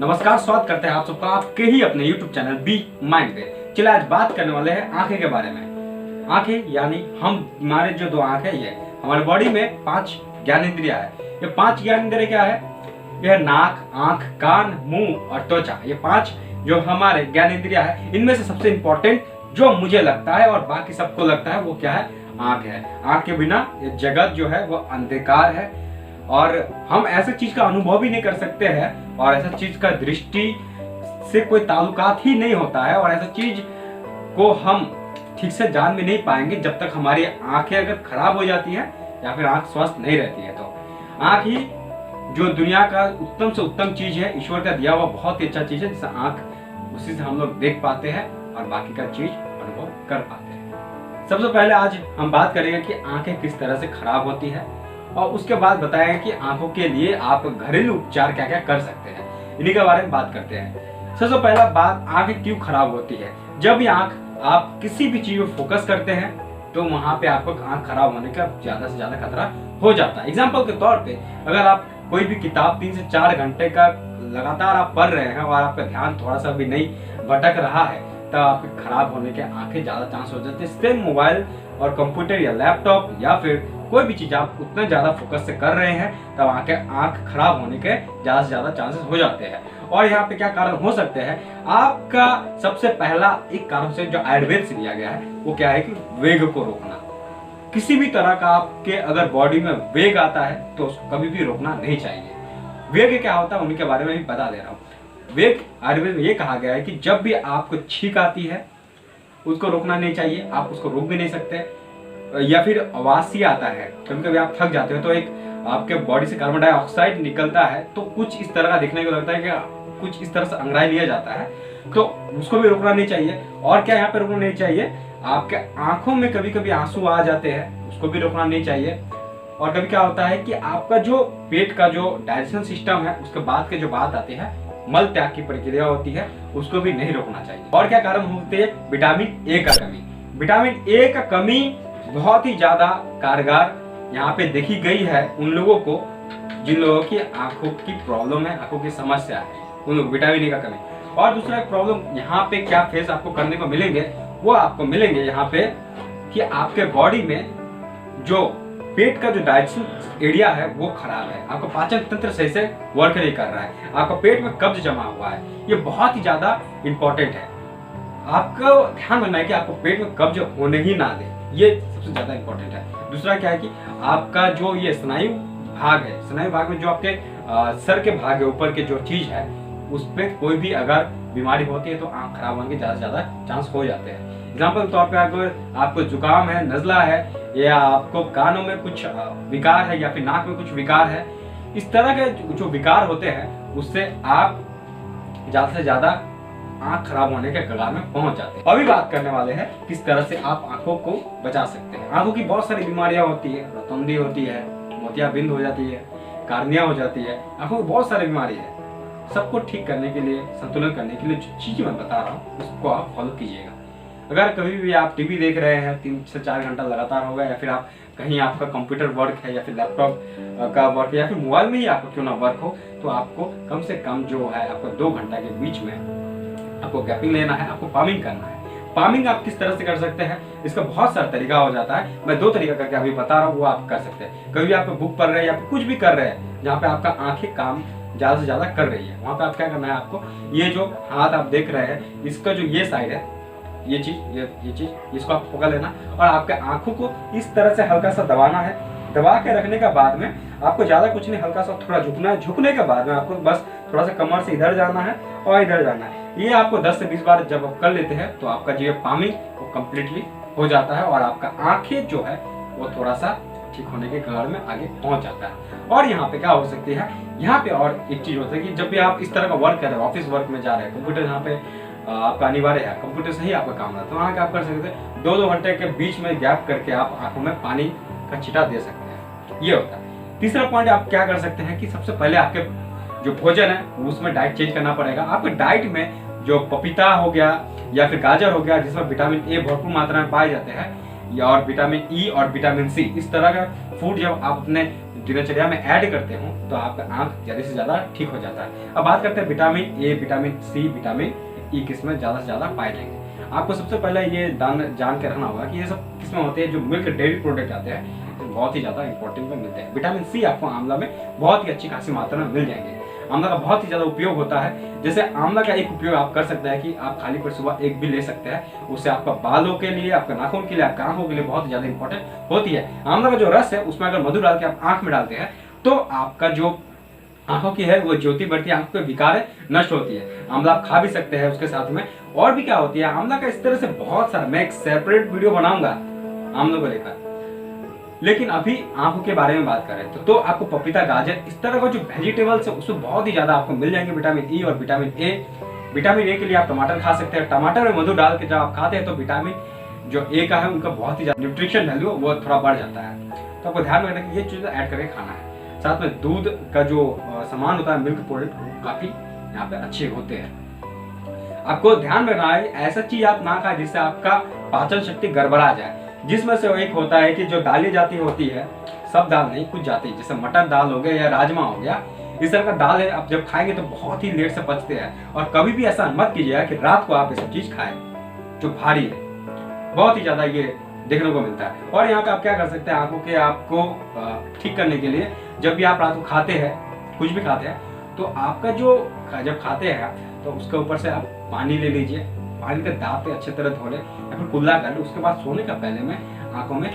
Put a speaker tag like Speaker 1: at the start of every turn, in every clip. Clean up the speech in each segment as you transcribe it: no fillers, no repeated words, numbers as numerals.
Speaker 1: नमस्कार, स्वागत करते हैं आप सबका आपके ही अपने YouTube चैनल बी माइंड पे। चलिए आज बात करने वाले हैं आंखें के बारे में। आंखें यानी हमारे जो दो आंखें ये हमारे बॉडी में 5 ज्ञानेंद्रियां है। ये 5 ज्ञानेंद्रिय क्या है? यह नाक, आंख, कान, मुंह और त्वचा। ये 5 जो हमारे ज्ञानेंद्रियां है, इनमें से सबसे इंपॉर्टेंट जो मुझे लगता है और बाकी सबको लगता है वो क्या है? आंख है। आंख के बिना ये जगत जो है वो अंधकार है और हम ऐसे चीज का अनुभव भी नहीं कर सकते हैं और ऐसा चीज का दृष्टि से कोई ताल्लुकात ही नहीं होता है और ऐसा चीज को हम ठीक से जान भी नहीं पाएंगे जब तक हमारी आंखें अगर खराब हो जाती है या फिर आंख स्वस्थ नहीं रहती है। तो आंख ही जो दुनिया का उत्तम से उत्तम चीज है, ईश्वर का दिया हुआ बहुत ही अच्छा चीज है, जिससे आंख उसी से हम लोग देख पाते हैं और बाकी का चीज अनुभव कर पाते हैं। सबसे पहले आज हम बात करेंगे कि आंखें किस तरह से खराब होती है और उसके बाद बताएंगे कि आंखों के लिए आप घरेलू उपचार क्या क्या कर सकते हैं। इन्हीं के बारे में बात करते हैं। सबसे पहला बात, आंखें क्यों खराब होती है? जब भी आंख आप किसी भी चीज में फोकस करते हैं तो वहां पे आपको आंख खराब होने का ज्यादा से ज्यादा खतरा हो जाता है। एग्जाम्पल के तौर पे अगर आप कोई भी किताब 3 से 4 घंटे का लगातार आप पढ़ रहे हैं और आपका ध्यान थोड़ा सा भी नहीं भटक रहा है तब आपके खराब होने के आंखें ज्यादा चांस हो जाते हैं। सेम मोबाइल और कंप्यूटर या लैपटॉप या फिर कोई भी चीज आप उतना ज्यादा फोकस से कर रहे हैं तब आंख खराब होने के ज्यादा से ज्यादा चांसेस हो जाते हैं। और यहाँ पे क्या कारण हो सकते हैं? आपका सबसे पहला एक कारण से जो आयुर्वेद से लिया गया है वो क्या है कि वेग को रोकना। किसी भी तरह का आपके अगर बॉडी में वेग आता है तो उसको कभी भी रोकना नहीं चाहिए। वेग क्या होता है उनके बारे में भी बता दे रहा हूँ। वेग आयुर्वेद में ये कहा गया है कि जब भी आपको छींक आती है उसको रोकना नहीं चाहिए, आप उसको रोक भी नहीं सकते। या फिर आवासी आता है, कभी कभी आप थक जाते हो तो एक आपके बॉडी से कार्बन डाइऑक्साइड निकलता है तो कुछ इस तरह का दिखने को लगता है कि कुछ इस तरह से अंगड़ाई लिया जाता है, तो उसको भी रोकना नहीं चाहिए। और क्या यहाँ पे रोकना नहीं चाहिए? आपके आंखों में कभी कभी आंसू आ जाते हैं, उसको भी रोकना नहीं चाहिए। और कभी क्या होता है कि आपका जो पेट का जो डाइजेशन सिस्टम है उसके बाद के जो बात आती है मल त्याग की प्रक्रिया होती है, उसको भी नहीं रोकना चाहिए। और क्या कारण होते हैं? विटामिन ए का कमी। विटामिन ए का कमी बहुत ही ज्यादा कारगर यहाँ पे देखी गई है उन लोगों को जिन लोगों की आंखों की प्रॉब्लम है, आंखों की समस्या है, उन लोग विटामिन ए का कमी। और दूसरा एक प्रॉब्लम यहाँ पे क्या फेस आपको करने को मिलेंगे, वो आपको मिलेंगे यहाँ पे कि आपके बॉडी में जो पेट का जो डाइजेशन एरिया है वो खराब है, आपका पाचन तंत्र सही से वर्क नहीं कर रहा है, आपका पेट में कब्ज जमा हुआ है। ये बहुत ही ज्यादा इंपॉर्टेंट है, आपको ध्यान रखना है कि आपको पेट में कब्ज होने ही ना दे, ये सबसे ज्यादा इंपॉर्टेंट है। दूसरा क्या है कि आपका जो ये स्नायु भाग है, स्नायु भाग में जो आपके सर के भाग है, ऊपर के जो चीज है उस पर कोई भी अगर बीमारी होती है तो आंख खराब होने के ज्यादा से ज्यादा चांस हो जाते हैं। एग्जाम्पल के तौर पे अगर आपको जुकाम है, नजला है या आपको कानों में कुछ विकार है या फिर नाक में कुछ विकार है, इस तरह के जो विकार होते हैं उससे आप ज्यादा से ज्यादा आंख खराब होने के कगार में पहुंच जाते हैं। अभी बात करने वाले हैं किस तरह से आप आंखों को बचा सकते हैं। आंखों की बहुत सारी बीमारियां होती है, रतौंधी होती है, मोतियाबिंद हो जाती है, कार्निया हो जाती है, आंखों की बहुत सारी बीमारी है। सबको ठीक करने के लिए, संतुलन करने के लिए जो चीज मैं बता रहा हूँ उसको आप फॉलो कीजिएगा। अगर कभी भी आप टीवी देख रहे हैं 3 से 4 घंटा लगातार होगा या फिर आप कहीं आपका कंप्यूटर वर्क है या फिर लैपटॉप का वर्क है या फिर मोबाइल में ही आपका क्यों ना वर्क हो, तो आपको कम से कम जो है आपको 2 घंटा के बीच में आपको गैपिंग लेना है, आपको पामिंग करना है। पामिंग आप किस तरह से कर सकते हैं? इसका बहुत सारा तरीका हो जाता है, मैं 2 तरीका करके अभी बता रहा हूँ, वो आप कर सकते हैं। कभी आप बुक पढ़ रहे हैं या फिर कुछ भी कर रहे हैं जहाँ पे आपका आंखें काम ज्यादा से ज्यादा कर रही है, वहां पे आप क्या करना है, आपको ये जो हाथ आप देख रहे हैं इसका जो ये साइड है, ये चीज इसको आप पकड़ लेना और आपके आंखों को इस तरह से हल्का सा दबाना है। दबा के रखने के बाद में आपको ज्यादा कुछ नहीं, हल्का सा थोड़ा झुकना है। झुकने के बाद में आपको बस थोड़ा सा कमर से इधर जाना है और इधर जाना है। ये आपको 10 से 20 बार जब आप कर लेते हैं तो आपका जो पामिंग वो कम्प्लीटली हो जाता है और आपका आंखें जो है वो थोड़ा सा ठीक होने के कगार में आगे पहुंच जाता है। और यहाँ पे क्या हो सकती है, यहाँ पे और एक चीज होता है कि जब भी आप इस तरह का वर्क कर रहे हैं, ऑफिस वर्क में जा रहे हैं, कंप्यूटर यहाँ पे आपका अनिवार्य है, कंप्यूटर से ही आपका काम रहता है, तो वहाँ क्या आप कर सकते हैं 2-2 घंटे के बीच में गैप करके आप आंखों में पानी का छींटा दे सकते हैं, ये होता है। तीसरा पॉइंट आप क्या कर सकते हैं कि सबसे पहले आपके जो भोजन है उसमें डाइट चेंज करना पड़ेगा। आपके डाइट में जो पपीता हो गया या फिर गाजर हो गया जिसमें विटामिन ए भरपूर मात्रा में पाए जाते हैं, और विटामिन ई और विटामिन सी, इस तरह का फूड जब आप अपने दिनचर्या में ऐड करते हो तो आपका आंख ज़्यादा से ज़्यादा ठीक हो जाता है। अब बात करते हैं vitamin A, vitamin C, vitamin E किसमें ज़्यादा से ज़्यादा पाए जाएंगे। आपको सबसे पहले ये जान के रखना होगा कि ये सब किसमें होते हैं, जो मिल्क डेयरी प्रोडक्ट आते हैं बहुत ही ज़्यादा इंपॉर्टेंट में मिलते हैं। विटामिन सी आपको आंवला में बहुत ही अच्छी खासी मात्रा में मिल जाएंगे। आंवला का बहुत ही ज़्यादा उपयोग होता है। जैसे आंवला का एक उपयोग आप कर सकते हैं कि आप खाली पेट सुबह एक भी ले सकते हैं, उससे आपका बालों के लिए, आपके नाखून के लिए, आपके आंखों के लिए बहुत ही ज़्यादा इंपॉर्टेंट होती है। आंवला का जो रस है उसमें अगर मधु डाल के आप आंख में डालते हैं तो आपका जो आंखों की है वो ज्योति बढ़ती है, आंखों के विकार है नष्ट होती है। आंवला आप खा भी सकते हैं उसके साथ में। और भी क्या होती है आंवला का, इस तरह से बहुत सारा, मैं एक सेपरेट वीडियो बनाऊंगा आंवलों को लेकर, लेकिन अभी आंखों के बारे में बात कर रहे हैं तो आपको पपीता, गाजर, इस तरह का जो वेजिटेबल्स है उसमें बहुत ही ज्यादा आपको मिल जाएंगे विटामिन ई और विटामिन ए। विटामिन ए के लिए आप टमाटर खा सकते हैं। टमाटर में मधु डाल के जब आप खाते हैं तो विटामिन जो ए का है उनका बहुत ही ज्यादा न्यूट्रिशन वैल्यू वो थोड़ा बढ़ जाता है। तो आपको ध्यान रखना कि ये चीज़ ऐड करके खाना है। साथ में दूध का जो सामान होता है, मिल्क प्रोडक्ट, काफी यहाँ पे अच्छे होते हैं। आपको ध्यान रखना है ऐसा चीज आप ना खाएं जिससे आपका पाचन शक्ति गड़बड़ा जाए। जिसमें से एक होता है कि जो दालें जाती होती है, सब दाल नहीं, कुछ जाती है, जैसे मटर दाल हो गया या राजमा हो गया, इस तरह का दाल है, आप जब खाएंगे तो बहुत ही लेट से पचते हैं। और कभी भी ऐसा मत कीजिएगा कि रात को आप ये सब चीज खाएं जो भारी है, बहुत ही ज्यादा ये देखने को मिलता है। और यहाँ पे आप क्या कर सकते हैं, आंखों के आपको ठीक करने के लिए, जब भी आप रात को खाते हैं, कुछ भी खाते हैं, तो आपका जो जब खाते हैं तो उसके ऊपर से आप पानी ले लीजिए, पानी के दांत पे अच्छे तरह धो ले या फिर कुल्ला कर ले। उसके बाद सोने का पहले में आंखों में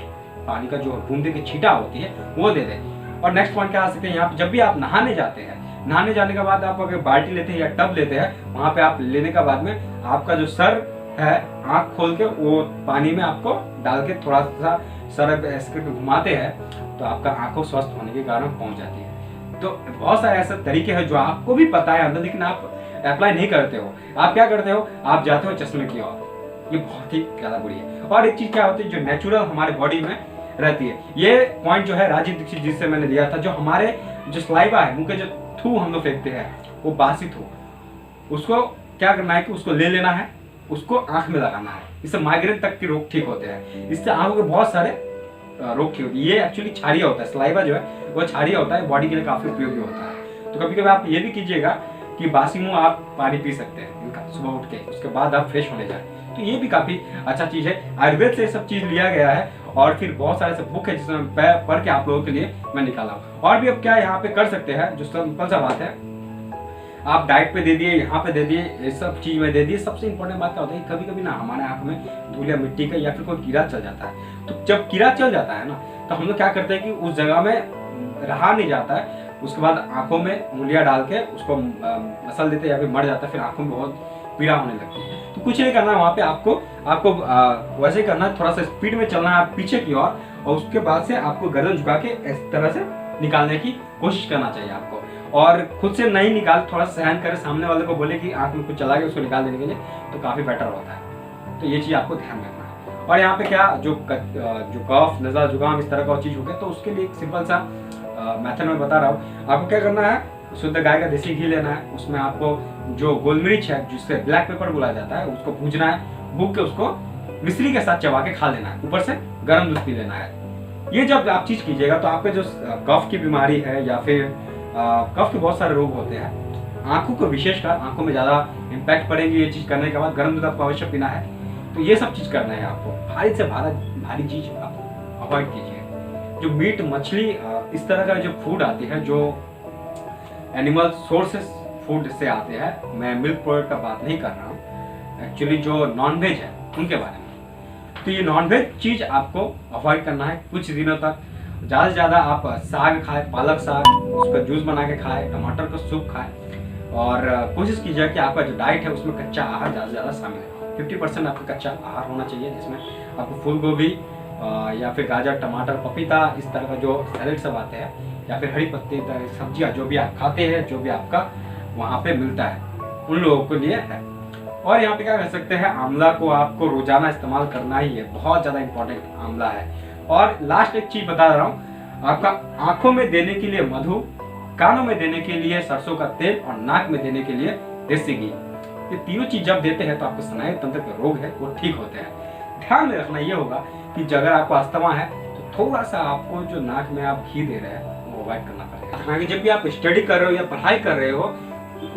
Speaker 1: पानी का जो बूंदे की छींटा होती है वो दे दे। और नेक्स्ट पॉइंट क्या आ सकते हैं, यहाँ पे जब भी आप नहाने जाते हैं, नहाने जाने के बाद आप अगर बाल्टी लेते हैं या टब लेते हैं, वहां पे आप लेने के बाद में आपका जो सर है, आंख खोल के वो पानी में आपको डाल के थोड़ा सा सर ऐसे घुमाते हैं तो आपका आंखों स्वस्थ होने के कारण पहुंच जाती है। तो बहुत सारे ऐसे तरीके हैं जो आपको भी पता है अंदर, लेकिन आप अप्लाई नहीं करते हो। आप क्या करते हो, आप जाते हो चश्मे की ओर। ये बहुत ही ज्यादा बुरी है। और एक चीज क्या होती है जो नेचुरल हमारे बॉडी में रहती है, ये पॉइंट जो है राजीव दीक्षित जी से मैंने लिया था, जो हमारे जो स्लाइवा है, मुंह के जो थू हम लोग फेंकते हैं, वो बासी थू, उसको क्या करना है कि उसको ले लेना है, उसको आंख में लगाना है। इससे माइग्रेन तक के रोग ठीक होते हैं, इससे आंखों के बहुत सारे रोग ठीक होते हैं। ये एक्चुअली क्षारीय होता है, स्लाइवा जो है वो क्षारीय होता है, बॉडी के लिए काफी उपयोगी होता है। तो कभी कभी आप ये भी कीजिएगा कि बासी मुंह आप पानी पी सकते हैं इनका सुबह उठ के, उसके बाद आप फ्रेश होने जाए, तो ये भी काफी अच्छा चीज है। आयुर्वेद से सब चीज लिया गया है। और फिर बहुत सारे सब बुक है जिसमें पढ़ के आप लोगों के लिए मैं निकाला हूँ। और भी अब क्या यहाँ पे कर सकते हैं, जो सिंपल सा बात है, आप डाइट पे दे दिए, यहाँ पे दे दिए, ये सब चीज में दे दिए। सबसे इंपॉर्टेंट बात क्या होता है, कभी कभी ना हमारे आंख में धूल या मिट्टी का या फिर कोई कीड़ा चल जाता है। तो जब कीड़ा चल जाता है ना, तो हम लोग क्या करते हैं कि उस जगह में रहा नहीं जाता है, उसके बाद आंखों में उंगलियां डाल के उसको मसल देते हैं या फिर मर जाता है, फिर आंखों में बहुत पीड़ा होने लगती है। तो कुछ नहीं करना है वहाँ पे, आपको वैसे करना है, थोड़ा सा स्पीड में चलना है पीछे की ओर, और उसके बाद से आपको गर्दन झुका के इस तरह से निकालने की कोशिश करना चाहिए आपको। और खुद से नहीं निकाल, थोड़ा सा सहन करे, सामने वाले को बोले कि आंख में कुछ चला गया उसको निकाल देने के लिए, तो काफी बेटर होता है। तो ये चीज आपको ध्यान रखना है। और यहाँ पे क्या जो कफ, नज़ला, जुकाम, इस तरह का चीज हो गया, तो उसके लिए एक सिंपल सा मेथड में बता रहा हूँ। आपको क्या करना है, शुद्ध गाय का देसी घी लेना है, उसमें आपको जो गोलमरीच है जिससे ब्लैक पेपर बुलाया जाता है उसको भूजना है, भून के उसको मिश्री के साथ चबा के खा लेना है, ऊपर से गर्म दूध पी लेना है। ये जब आप चीज कीजिएगा तो आपके जो कफ की बीमारी है या फिर कफ के बहुत सारे रोग होते हैं, आंखों को विशेषकर, आंखों में ज्यादा इम्पैक्ट पड़ेंगे ये चीज करने के बाद। गर्म दूध आपको अवश्य पीना है। तो ये सब चीज करना है आपको। भारी से भारी चीज आप अवॉइड कीजिए। जो मीट, मछली, इस तरह का जो फूड आती है, जो एनिमल सोर्सेस फूड से आते हैं, मैं मिल्क प्रोडक्ट का बात नहीं कर रहा हूँ, एक्चुअली जो नॉनवेज है उनके बारे में। तो ये नॉनवेज चीज आपको अवॉइड करना है कुछ दिनों तक। ज़्यादा से ज़्यादा आप साग खाएं, पालक साग, उसका जूस बना के खाएं, टमाटर का सूप खाएं। और कोशिश कीजिए कि आपका जो डाइट है उसमें कच्चा आहार ज़्यादा से ज़्यादा शामिल है। 50% आपका कच्चा आहार होना चाहिए, जिसमें आपको फूल गोभी या फिर गाजर, टमाटर, पपीता, इस तरह का जो सैलेड सब आते हैं, या फिर हरी पत्ती सब्जियां, जो भी आप खाते हैं, जो भी आपका वहाँ पे मिलता है, उन लोगों के लिए है। और यहाँ पे क्या कर सकते हैं, आंवला को आपको रोजाना इस्तेमाल करना ही है, बहुत ज़्यादा इंपॉर्टेंट आंवला है। और लास्ट एक चीज बता रहा हूँ, आपका आंखों में देने के लिए मधु, कानों में देने के लिए सरसों का तेल, और नाक में देने के लिए देसी घी। ये तीनों चीज जब देते हैं तो आपके स्नायु तंत्र के रोग है वो ठीक होते हैं। ध्यान में रखना ये होगा कि अगर आपको अस्थमा है तो थोड़ा सा आपको जो नाक में आप घी दे रहे हैं वो अवॉइड करना पड़ेगा। आगे जब भी आप स्टडी कर रहे हो या पढ़ाई कर रहे हो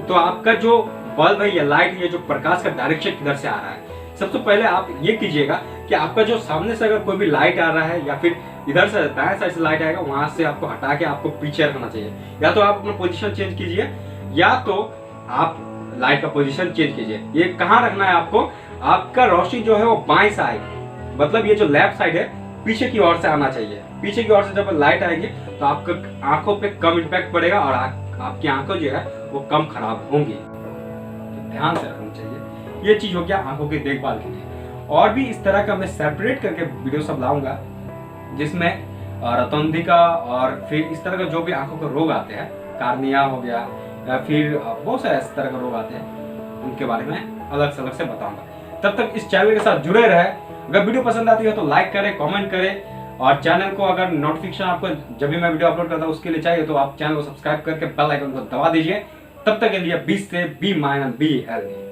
Speaker 1: तो आपका जो बल्ब है या लाइट है, जो प्रकाश का डायरेक्शन किधर से आ रहा है, सबसे पहले आप ये कीजिएगा कि आपका जो सामने से अगर कोई भी लाइट आ रहा है या फिर इधर से दाएं साइड से लाइट आएगा, वहां से आपको हटा के आपको पीछे रखना चाहिए। या तो आप अपना पोजीशन चेंज कीजिए या तो आप लाइट का पोजीशन चेंज कीजिए। ये कहाँ रखना है आपको, आपका रोशनी जो है वो बाएं से आएगी, मतलब ये जो लेफ्ट साइड है पीछे की ओर से आना चाहिए। पीछे की ओर से जब लाइट आएगी तो आपका आंखों पे कम इम्पैक्ट पड़ेगा और आपकी आंखें जो है वो कम खराब होंगी। तो ध्यान से रखना चाहिए। ये चीज हो गया आंखों की देखभाल के लिए। और भी इस तरह का मैं सेपरेट करके वीडियो सब लाऊंगा जिसमें रतौंधी का और फिर इस तरह का जो भी आंखों के रोग आते हैं, कार्निया हो गया या फिर बहुत सारे इस तरह के रोग आते हैं, उनके बारे में अलग से बताऊंगा। तब तक इस चैनल के साथ जुड़े रहे। अगर वीडियो पसंद आती है तो लाइक करें, कमेंट करें और चैनल को अगर नोटिफिकेशन आपको जब भी मैं वीडियो अपलोड करता हूँ उसके लिए चाहिए तो आप चैनल को सब्सक्राइब करके बेल आइकन को दबा दीजिए। तब तक के लिए बी से बी माइनस बी हेल्दी।